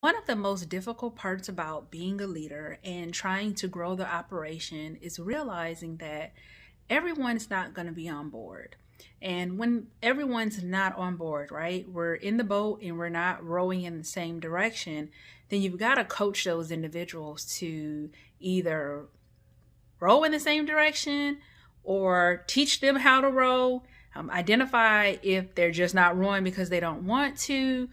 One of the most difficult parts about being a leader and trying to grow the operation is realizing that everyone's not going to be on board. And when everyone's not on board, right, we're in the boat and we're not rowing in the same direction, then you've got to coach those individuals to either row in the same direction or teach them how to row, identify if they're just not rowing because they don't want to,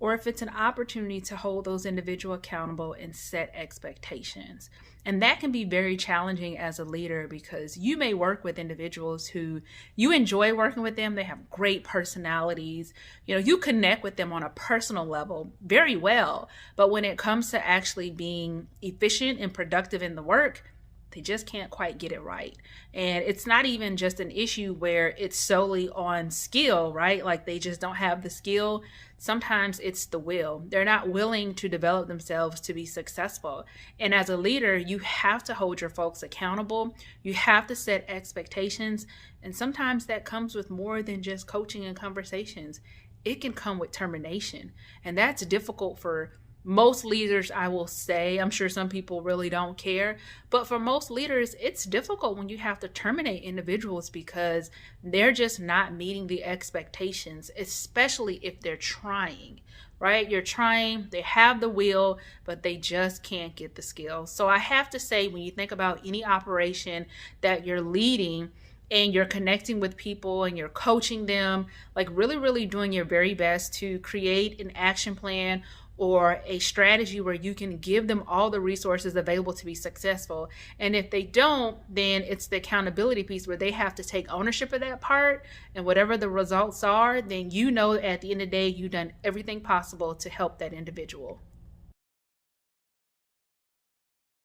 or if it's an opportunity to hold those individuals accountable and set expectations. And that can be very challenging as a leader because you may work with individuals who you enjoy working with them. They have great personalities. You connect with them on a personal level very well. But when it comes to actually being efficient and productive in the work, they just can't quite get it right. And it's not even just an issue where it's solely on skill, right? Like they just don't have the skill. Sometimes it's the will. They're not willing to develop themselves to be successful. And as a leader, you have to hold your folks accountable. You have to set expectations. And sometimes that comes with more than just coaching and conversations. It can come with termination. And that's difficult for most leaders, I will say. I'm sure some people really don't care, but for most leaders, it's difficult when you have to terminate individuals because they're just not meeting the expectations, especially if they're trying, right? You're trying, they have the will, but they just can't get the skills. So I have to say, when you think about any operation that you're leading, and you're connecting with people and you're coaching them, like really doing your very best to create an action plan or a strategy where you can give them all the resources available to be successful. And if they don't, then it's the accountability piece where they have to take ownership of that part. And whatever the results are, then at the end of the day, you've done everything possible to help that individual.